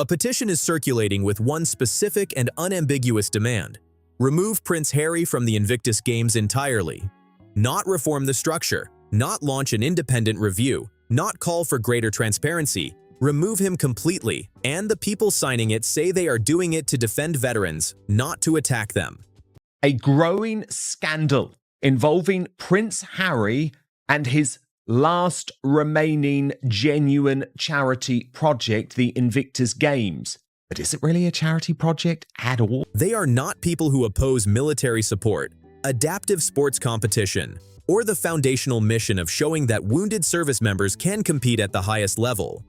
A petition is circulating with one specific and unambiguous demand: remove Prince Harry from the Invictus Games entirely. Not reform the structure, not launch an independent review, not call for greater transparency. Remove him completely, and the people signing it say they are doing it to defend veterans, not to attack them. A growing scandal involving Prince Harry and his last remaining genuine charity project, the Invictus Games. But is it really a charity project at all? They are not people who oppose military support, adaptive sports competition, or the foundational mission of showing that wounded service members can compete at the highest level.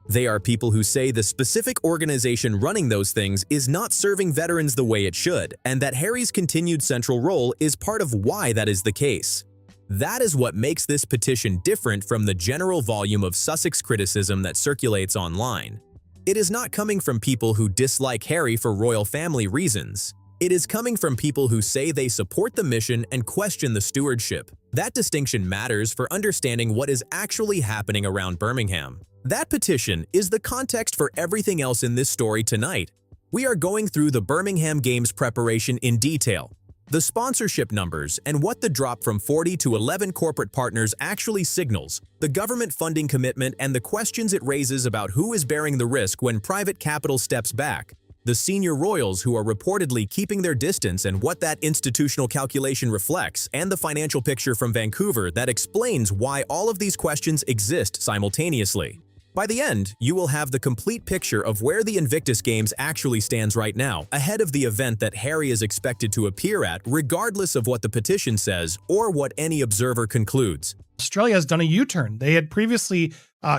They are people who say the specific organization running those things is not serving veterans the way it should, and that Harry's continued central role is part of why that is the case. That is what makes this petition different from the general volume of Sussex criticism that circulates online. It is not coming from people who dislike Harry for royal family reasons. It is coming from people who say they support the mission and question the stewardship. That distinction matters for understanding what is actually happening around Birmingham. That petition is the context for everything else in this story tonight. We are going through the Birmingham Games preparation in detail, the sponsorship numbers, and what the drop from 40 to 11 corporate partners actually signals, the government funding commitment, and the questions it raises about who is bearing the risk when private capital steps back, the senior royals who are reportedly keeping their distance and what that institutional calculation reflects, and the financial picture from Vancouver that explains why all of these questions exist simultaneously. By the end, you will have the complete picture of where the Invictus Games actually stands right now, ahead of the event that Harry is expected to appear at, regardless of what the petition says or what any observer concludes. Australia has done a U-turn. They had previously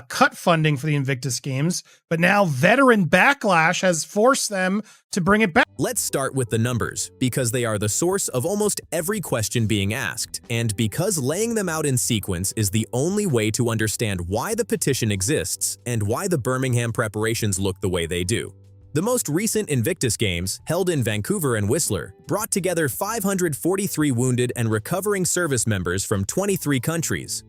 cut funding for the Invictus Games, but now veteran backlash has forced them to bring it back. Let's start with the numbers, because they are the source of almost every question being asked, and because laying them out in sequence is the only way to understand why the petition exists and why the Birmingham preparations look the way they do. The most recent Invictus Games, held in Vancouver and Whistler, brought together 543 wounded and recovering service members from 23 countries.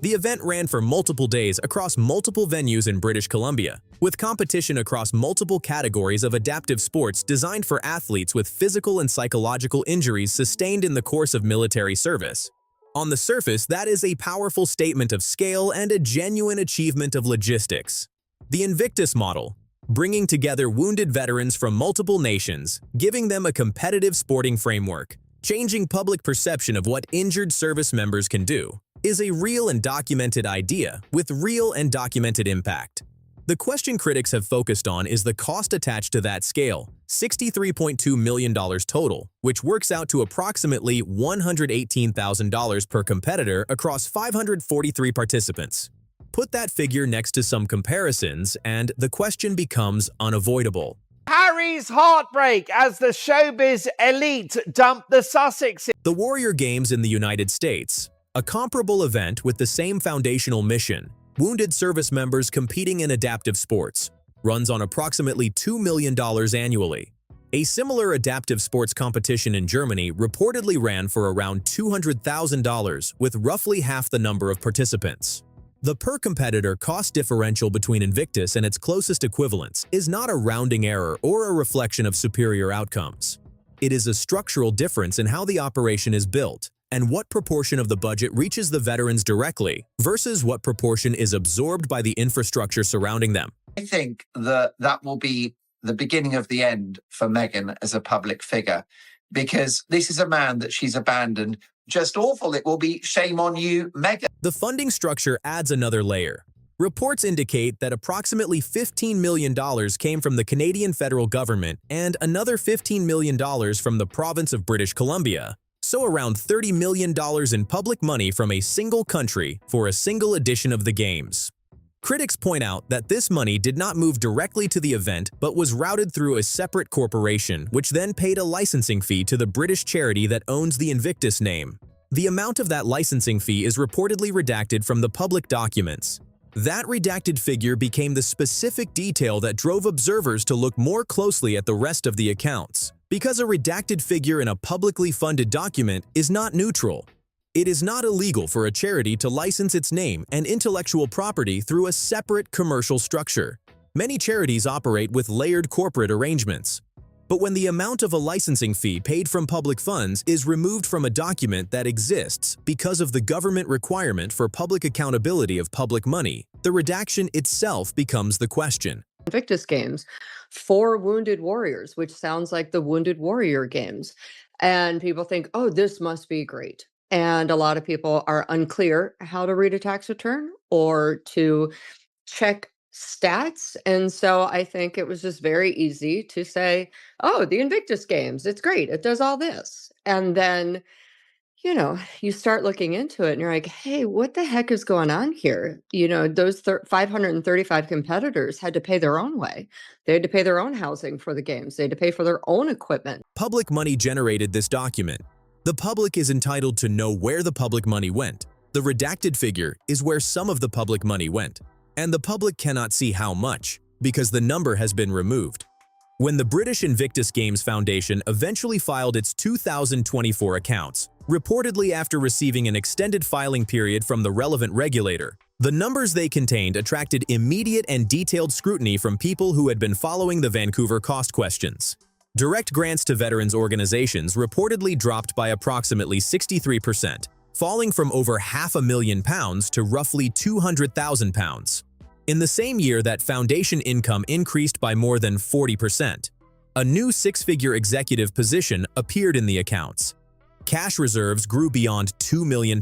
The event ran for multiple days across multiple venues in British Columbia, with competition across multiple categories of adaptive sports designed for athletes with physical and psychological injuries sustained in the course of military service. On the surface, that is a powerful statement of scale and a genuine achievement of logistics. The Invictus model, bringing together wounded veterans from multiple nations, giving them a competitive sporting framework, changing public perception of what injured service members can do, is a real and documented idea with real and documented impact. The question critics have focused on is the cost attached to that scale, $63.2 million total, which works out to approximately $118,000 per competitor across 543 participants. Put that figure next to some comparisons, and the question becomes unavoidable. Harry's heartbreak as the showbiz elite dump the Sussex. The Warrior Games in the United States, a comparable event with the same foundational mission, wounded service members competing in adaptive sports, runs on approximately $2 million annually. A similar adaptive sports competition in Germany reportedly ran for around $200,000 with roughly half the number of participants. The per-competitor cost differential between Invictus and its closest equivalents is not a rounding error or a reflection of superior outcomes. It is a structural difference in how the operation is built and what proportion of the budget reaches the veterans directly versus what proportion is absorbed by the infrastructure surrounding them. I think that will be the beginning of the end for Meghan as a public figure, because this is a man that she's abandoned. Just awful. It will be shame on you, Meghan. The funding structure adds another layer. Reports indicate that approximately $15 million came from the Canadian federal government and another $15 million from the province of British Columbia, so around $30 million in public money from a single country for a single edition of the Games. Critics point out that this money did not move directly to the event but was routed through a separate corporation, which then paid a licensing fee to the British charity that owns the Invictus name. The amount of that licensing fee is reportedly redacted from the public documents. That redacted figure became the specific detail that drove observers to look more closely at the rest of the accounts. Because a redacted figure in a publicly funded document is not neutral. It is not illegal for a charity to license its name and intellectual property through a separate commercial structure. Many charities operate with layered corporate arrangements. But when the amount of a licensing fee paid from public funds is removed from a document that exists because of the government requirement for public accountability of public money, the redaction itself becomes the question. Invictus Games for Wounded Warriors, which sounds like the Wounded Warrior Games. And people think, oh, this must be great. And a lot of people are unclear how to read a tax return or to check stats. And so I think it was just very easy to say, oh, the Invictus Games, it's great. It does all this. And then, you start looking into it and you're like, hey, what the heck is going on here? Those 535 competitors had to pay their own way. They had to pay their own housing for the games. They had to pay for their own equipment. Public money generated this document. The public is entitled to know where the public money went. The redacted figure is where some of the public money went, and the public cannot see how much because the number has been removed. When the British Invictus Games Foundation eventually filed its 2024 accounts, reportedly after receiving an extended filing period from the relevant regulator, the numbers they contained attracted immediate and detailed scrutiny from people who had been following the Vancouver cost questions. Direct grants to veterans organizations reportedly dropped by approximately 63%, falling from over £500,000 to roughly £200,000. In the same year that foundation income increased by more than 40%, a new six-figure executive position appeared in the accounts. Cash reserves grew beyond £2 million.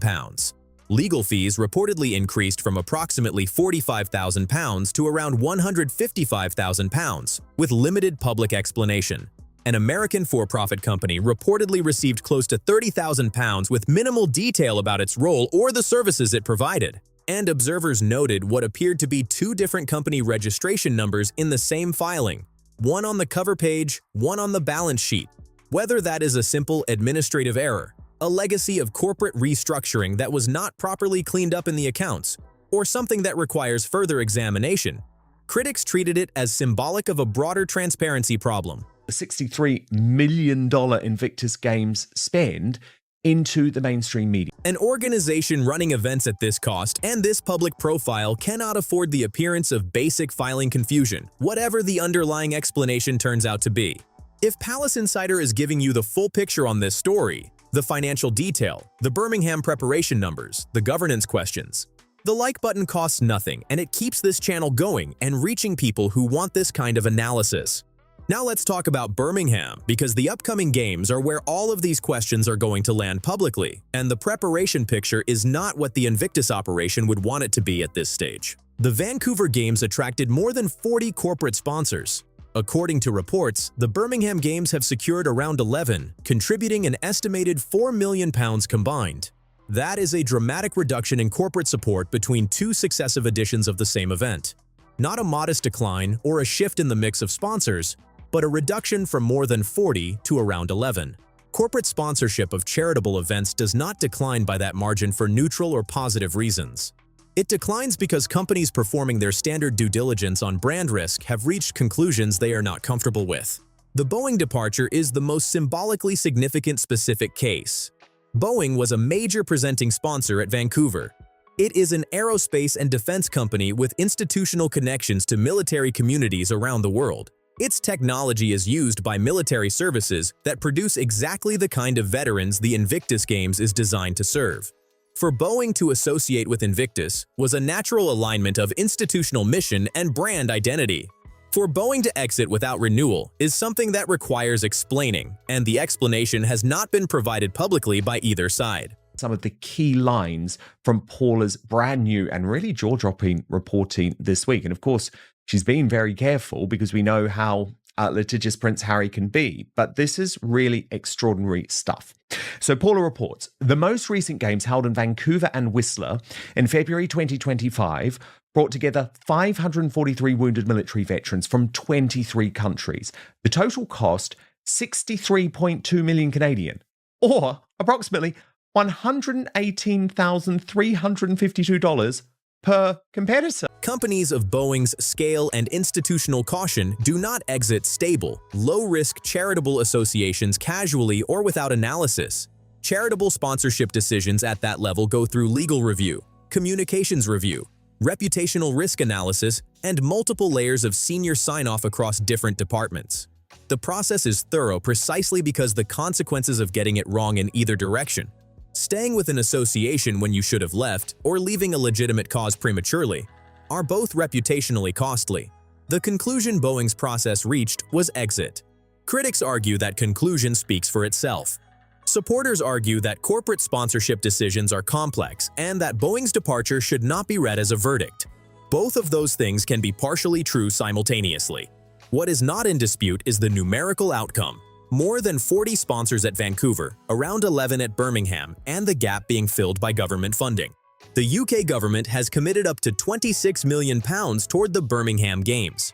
Legal fees reportedly increased from approximately £45,000 to around £155,000, with limited public explanation. An American for-profit company reportedly received close to £30,000 with minimal detail about its role or the services it provided. And observers noted what appeared to be two different company registration numbers in the same filing, one on the cover page, one on the balance sheet. Whether that is a simple administrative error, a legacy of corporate restructuring that was not properly cleaned up in the accounts, or something that requires further examination, critics treated it as symbolic of a broader transparency problem. The $63 million Invictus Games spend into the mainstream media. An organization running events at this cost and this public profile cannot afford the appearance of basic filing confusion, whatever the underlying explanation turns out to be. If Palace Insider is giving you the full picture on this story, the financial detail, the Birmingham preparation numbers, the governance questions, the like button costs nothing and it keeps this channel going and reaching people who want this kind of analysis. Now let's talk about Birmingham, because the upcoming games are where all of these questions are going to land publicly, and the preparation picture is not what the Invictus operation would want it to be at this stage. The Vancouver Games attracted more than 40 corporate sponsors. According to reports, the Birmingham Games have secured around 11, contributing an estimated £4 million combined. That is a dramatic reduction in corporate support between two successive editions of the same event. Not a modest decline or a shift in the mix of sponsors, but a reduction from more than 40 to around 11. Corporate sponsorship of charitable events does not decline by that margin for neutral or positive reasons. It declines because companies performing their standard due diligence on brand risk have reached conclusions they are not comfortable with. The Boeing departure is the most symbolically significant specific case. Boeing was a major presenting sponsor at Vancouver. It is an aerospace and defense company with institutional connections to military communities around the world. Its technology is used by military services that produce exactly the kind of veterans the Invictus Games is designed to serve. For Boeing to associate with Invictus was a natural alignment of institutional mission and brand identity. For Boeing to exit without renewal is something that requires explaining, and the explanation has not been provided publicly by either side. Some of the key lines from Paula's brand new and really jaw-dropping reporting this week. And of course, she's been very careful because we know how litigious Prince Harry can be, but this is really extraordinary stuff. So Paula reports, the most recent games held in Vancouver and Whistler in February 2025 brought together 543 wounded military veterans from 23 countries. The total cost, 63.2 million Canadian, or approximately $118,352 per competitor. Companies of Boeing's scale and institutional caution do not exit stable, low-risk charitable associations casually or without analysis. Charitable sponsorship decisions at that level go through legal review, communications review, reputational risk analysis, and multiple layers of senior sign-off across different departments. The process is thorough precisely because the consequences of getting it wrong in either direction, staying with an association when you should have left or leaving a legitimate cause prematurely, are both reputationally costly. The conclusion Boeing's process reached was exit. Critics argue that conclusion speaks for itself. Supporters argue that corporate sponsorship decisions are complex and that Boeing's departure should not be read as a verdict. Both of those things can be partially true simultaneously. What is not in dispute is the numerical outcome. More than 40 sponsors at Vancouver, around 11 at Birmingham, and the gap being filled by government funding. The UK government has committed up to £26 million toward the Birmingham Games.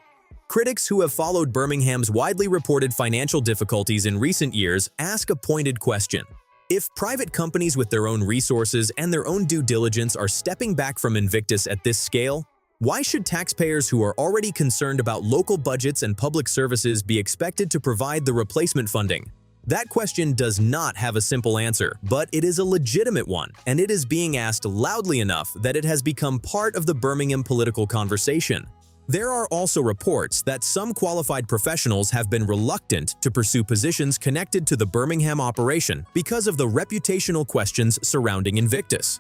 Critics who have followed Birmingham's widely reported financial difficulties in recent years ask a pointed question. If private companies with their own resources and their own due diligence are stepping back from Invictus at this scale, why should taxpayers who are already concerned about local budgets and public services be expected to provide the replacement funding? That question does not have a simple answer, but it is a legitimate one, and it is being asked loudly enough that it has become part of the Birmingham political conversation. There are also reports that some qualified professionals have been reluctant to pursue positions connected to the Birmingham operation because of the reputational questions surrounding Invictus.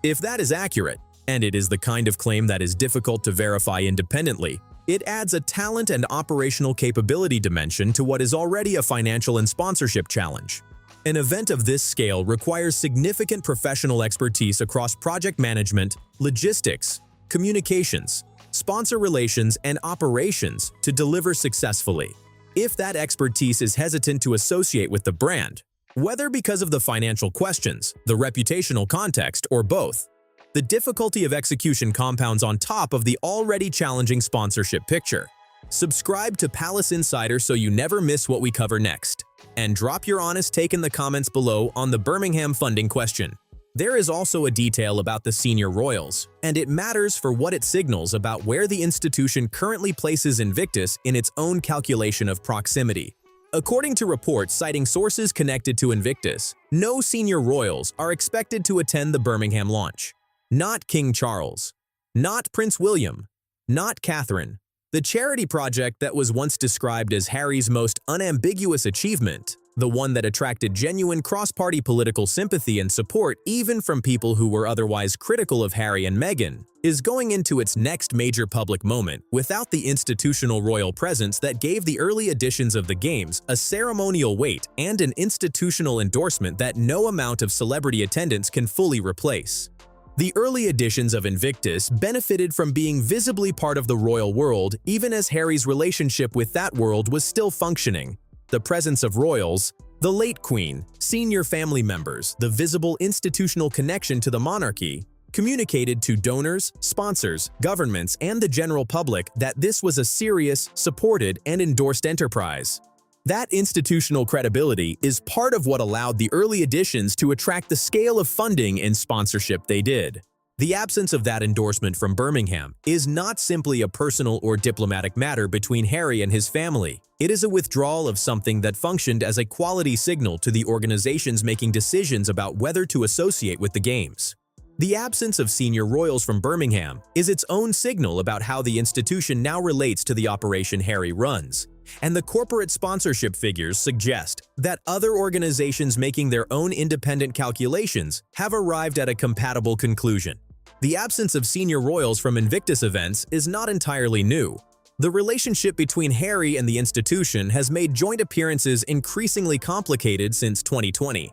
If that is accurate, and it is the kind of claim that is difficult to verify independently, it adds a talent and operational capability dimension to what is already a financial and sponsorship challenge. An event of this scale requires significant professional expertise across project management, logistics, communications, sponsor relations, and operations to deliver successfully. If that expertise is hesitant to associate with the brand, whether because of the financial questions, the reputational context, or both, the difficulty of execution compounds on top of the already challenging sponsorship picture. Subscribe to Palace Insider so you never miss what we cover next. And drop your honest take in the comments below on the Birmingham funding question. There is also a detail about the senior royals, and it matters for what it signals about where the institution currently places Invictus in its own calculation of proximity. According to reports citing sources connected to Invictus, no senior royals are expected to attend the Birmingham launch. Not King Charles, not Prince William, not Catherine. The charity project that was once described as Harry's most unambiguous achievement, the one that attracted genuine cross-party political sympathy and support even from people who were otherwise critical of Harry and Meghan, is going into its next major public moment without the institutional royal presence that gave the early editions of the Games a ceremonial weight and an institutional endorsement that no amount of celebrity attendance can fully replace. The early editions of Invictus benefited from being visibly part of the royal world even as Harry's relationship with that world was still functioning. The presence of royals, the late Queen, senior family members, the visible institutional connection to the monarchy, communicated to donors, sponsors, governments, and the general public that this was a serious, supported, and endorsed enterprise. That institutional credibility is part of what allowed the early editions to attract the scale of funding and sponsorship they did. The absence of that endorsement from Birmingham is not simply a personal or diplomatic matter between Harry and his family. It is a withdrawal of something that functioned as a quality signal to the organizations making decisions about whether to associate with the Games. The absence of senior royals from Birmingham is its own signal about how the institution now relates to the operation Harry runs. And the corporate sponsorship figures suggest that other organizations making their own independent calculations have arrived at a compatible conclusion. The absence of senior royals from Invictus events is not entirely new. The relationship between Harry and the institution has made joint appearances increasingly complicated since 2020.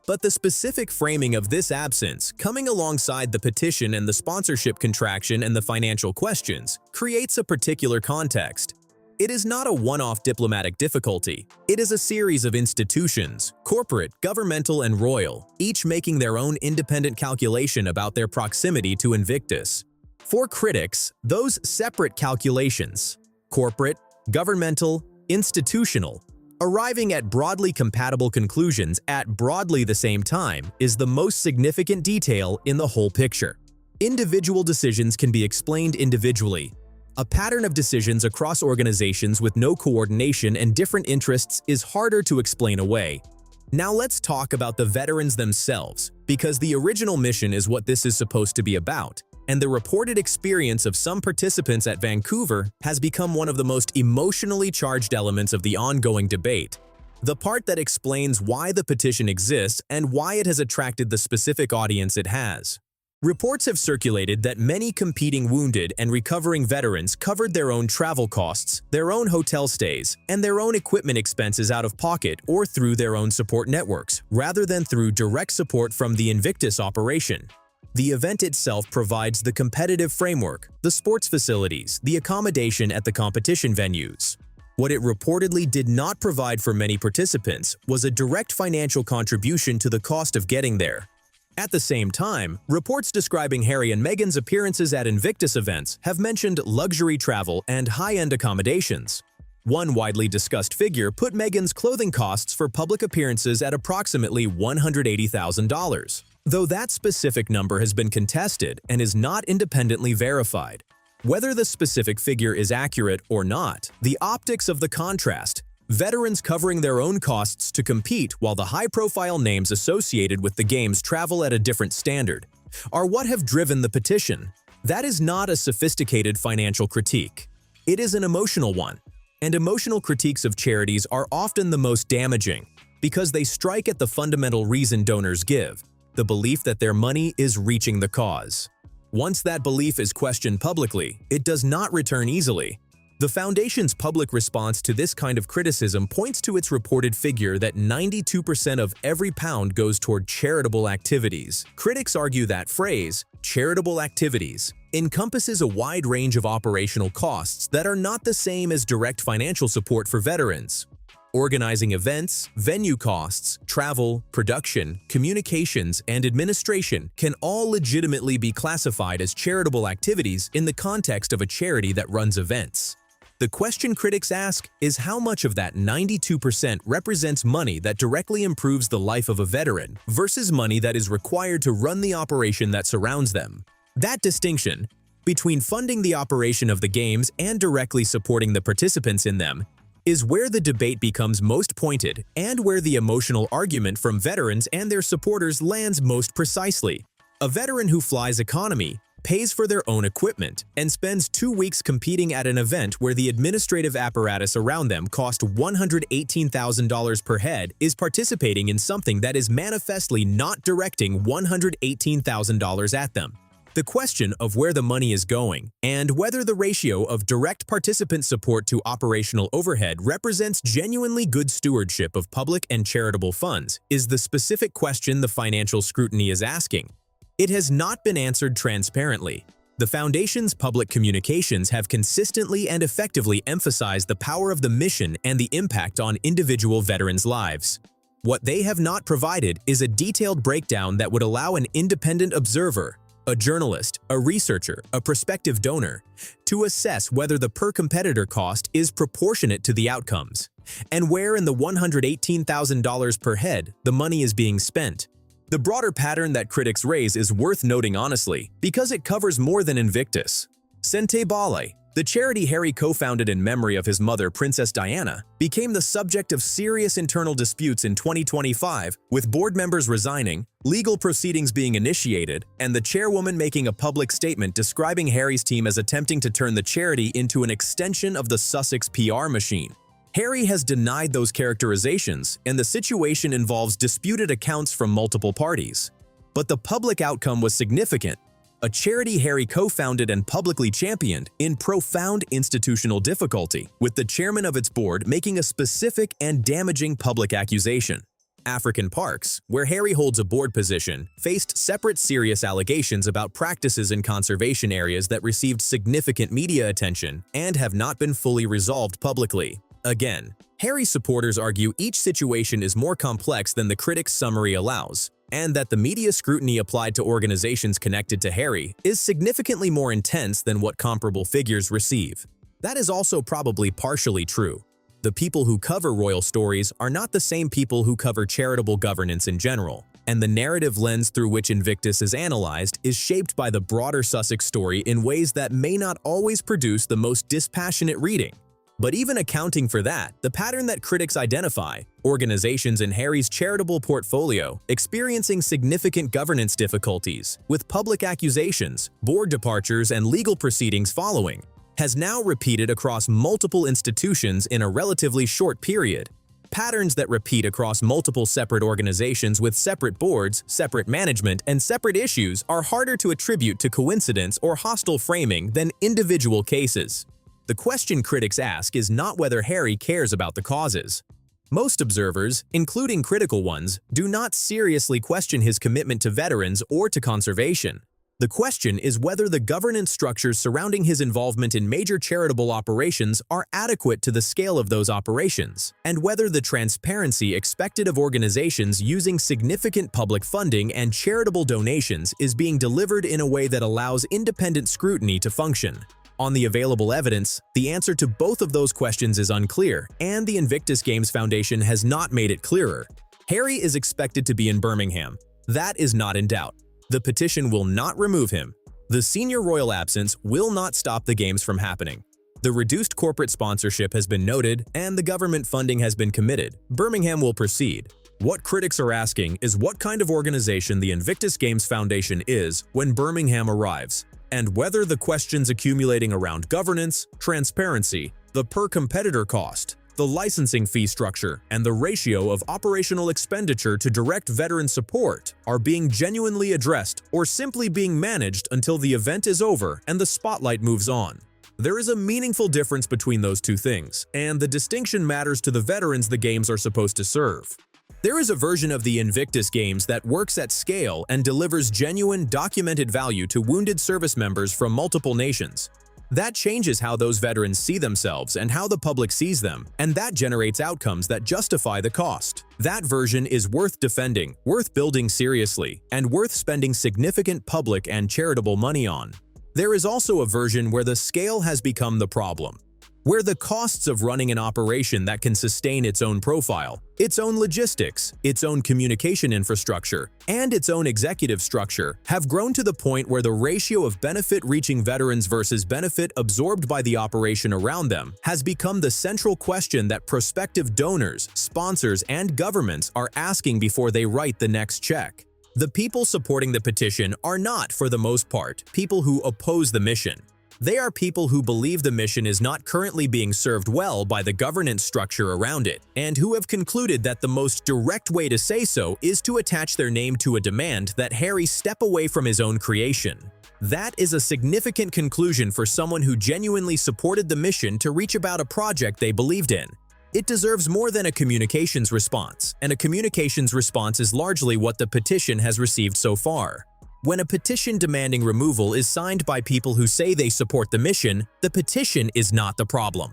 But the specific framing of this absence, coming alongside the petition and the sponsorship contraction and the financial questions, creates a particular context. It is not a one-off diplomatic difficulty. It is a series of institutions, corporate, governmental, and royal, each making their own independent calculation about their proximity to Invictus. For critics, those separate calculations, corporate, governmental, institutional, arriving at broadly compatible conclusions at broadly the same time is the most significant detail in the whole picture. Individual decisions can be explained individually. A pattern of decisions across organizations with no coordination and different interests is harder to explain away. Now let's talk about the veterans themselves, because the original mission is what this is supposed to be about. and the reported experience of some participants at Vancouver has become one of the most emotionally charged elements of the ongoing debate. The part that explains why the petition exists and why it has attracted the specific audience it has. Reports have circulated that many competing wounded and recovering veterans covered their own travel costs, their own hotel stays, and their own equipment expenses out of pocket or through their own support networks, rather than through direct support from the Invictus operation. The event itself provides the competitive framework, the sports facilities, the accommodation at the competition venues. What it reportedly did not provide for many participants was a direct financial contribution to the cost of getting there. At the same time, reports describing Harry and Meghan's appearances at Invictus events have mentioned luxury travel and high-end accommodations. One widely discussed figure put Meghan's clothing costs for public appearances at approximately $180,000, though that specific number has been contested and is not independently verified. Whether the specific figure is accurate or not, the optics of the contrast, veterans covering their own costs to compete while the high-profile names associated with the games travel at a different standard, are what have driven the petition. That is not a sophisticated financial critique. It is an emotional one, and emotional critiques of charities are often the most damaging because they strike at the fundamental reason donors give, the belief that their money is reaching the cause. Once that belief is questioned publicly, it does not return easily. The Foundation's public response to this kind of criticism points to its reported figure that 92% of every pound goes toward charitable activities. Critics argue that phrase, charitable activities, encompasses a wide range of operational costs that are not the same as direct financial support for veterans. Organizing events, venue costs, travel, production, communications, and administration can all legitimately be classified as charitable activities in the context of a charity that runs events. The question critics ask is how much of that 92% represents money that directly improves the life of a veteran versus money that is required to run the operation that surrounds them. That distinction between funding the operation of the games and directly supporting the participants in them is where the debate becomes most pointed and where the emotional argument from veterans and their supporters lands most precisely. A veteran who flies economy, pays for their own equipment, and spends 2 weeks competing at an event where the administrative apparatus around them cost $118,000 per head is participating in something that is manifestly not directing $118,000 at them. The question of where the money is going and whether the ratio of direct participant support to operational overhead represents genuinely good stewardship of public and charitable funds is the specific question the financial scrutiny is asking. It has not been answered transparently. The Foundation's public communications have consistently and effectively emphasized the power of the mission and the impact on individual veterans' lives. What they have not provided is a detailed breakdown that would allow an independent observer, a journalist, a researcher, a prospective donor, to assess whether the per-competitor cost is proportionate to the outcomes, and where in the $118,000 per head the money is being spent. The broader pattern that critics raise is worth noting honestly, because it covers more than Invictus. Sente Bale, the charity Harry co-founded in memory of his mother, Princess Diana, became the subject of serious internal disputes in 2025, with board members resigning, legal proceedings being initiated, and the chairwoman making a public statement describing Harry's team as attempting to turn the charity into an extension of the Sussex PR machine. Harry has denied those characterizations, and the situation involves disputed accounts from multiple parties. But the public outcome was significant. A charity Harry co-founded and publicly championed in profound institutional difficulty, with the chairman of its board making a specific and damaging public accusation. African Parks, where Harry holds a board position, faced separate serious allegations about practices in conservation areas that received significant media attention and have not been fully resolved publicly. Again, Harry's supporters argue each situation is more complex than the critics' summary allows, and that the media scrutiny applied to organizations connected to Harry is significantly more intense than what comparable figures receive. That is also probably partially true. The people who cover royal stories are not the same people who cover charitable governance in general, and the narrative lens through which Invictus is analyzed is shaped by the broader Sussex story in ways that may not always produce the most dispassionate reading. But even accounting for that, the pattern that critics identify, organizations in Harry's charitable portfolio experiencing significant governance difficulties, with public accusations, board departures, and legal proceedings following, has now repeated across multiple institutions in a relatively short period. Patterns that repeat across multiple separate organizations with separate boards, separate management, and separate issues are harder to attribute to coincidence or hostile framing than individual cases. The question critics ask is not whether Harry cares about the causes. Most observers, including critical ones, do not seriously question his commitment to veterans or to conservation. The question is whether the governance structures surrounding his involvement in major charitable operations are adequate to the scale of those operations, and whether the transparency expected of organizations using significant public funding and charitable donations is being delivered in a way that allows independent scrutiny to function. On the available evidence, the answer to both of those questions is unclear, and the Invictus Games Foundation has not made it clearer. Harry is expected to be in Birmingham. That is not in doubt. The petition will not remove him. The senior royal absence will not stop the games from happening. The reduced corporate sponsorship has been noted, and the government funding has been committed. Birmingham will proceed. What critics are asking is what kind of organization the Invictus Games Foundation is when Birmingham arrives, and whether the questions accumulating around governance, transparency, the per-competitor cost, the licensing fee structure, and the ratio of operational expenditure to direct veteran support are being genuinely addressed or simply being managed until the event is over and the spotlight moves on. There is a meaningful difference between those two things, and the distinction matters to the veterans the games are supposed to serve. There is a version of the Invictus Games that works at scale and delivers genuine, documented value to wounded service members from multiple nations. That changes how those veterans see themselves and how the public sees them, and that generates outcomes that justify the cost. That version is worth defending, worth building seriously, and worth spending significant public and charitable money on. There is also a version where the scale has become the problem, where the costs of running an operation that can sustain its own profile, its own logistics, its own communication infrastructure, and its own executive structure have grown to the point where the ratio of benefit reaching veterans versus benefit absorbed by the operation around them has become the central question that prospective donors, sponsors, and governments are asking before they write the next check. The people supporting the petition are not, for the most part, people who oppose the mission. They are people who believe the mission is not currently being served well by the governance structure around it, and who have concluded that the most direct way to say so is to attach their name to a demand that Harry step away from his own creation. That is a significant conclusion for someone who genuinely supported the mission to reach about a project they believed in. It deserves more than a communications response, and a communications response is largely what the petition has received so far. When a petition demanding removal is signed by people who say they support the mission, the petition is not the problem.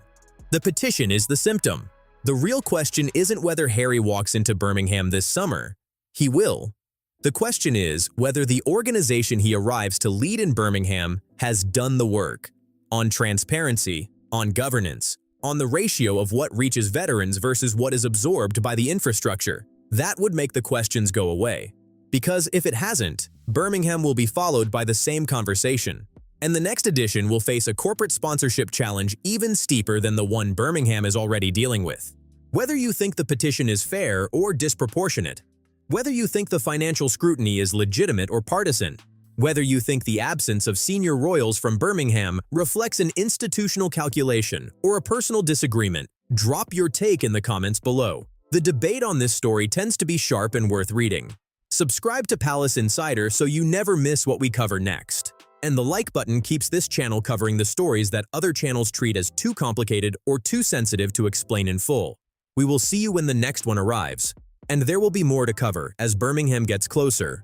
The petition is the symptom. The real question isn't whether Harry walks into Birmingham this summer. He will. The question is whether the organization he arrives to lead in Birmingham has done the work on transparency, on governance, on the ratio of what reaches veterans versus what is absorbed by the infrastructure. That would make the questions go away. Because if it hasn't, Birmingham will be followed by the same conversation, and the next edition will face a corporate sponsorship challenge even steeper than the one Birmingham is already dealing with. Whether you think the petition is fair or disproportionate, whether you think the financial scrutiny is legitimate or partisan, whether you think the absence of senior royals from Birmingham reflects an institutional calculation or a personal disagreement, drop your take in the comments below. The debate on this story tends to be sharp and worth reading. Subscribe to Palace Insider so you never miss what we cover next. And the like button keeps this channel covering the stories that other channels treat as too complicated or too sensitive to explain in full. We will see you when the next one arrives. And there will be more to cover as Birmingham gets closer.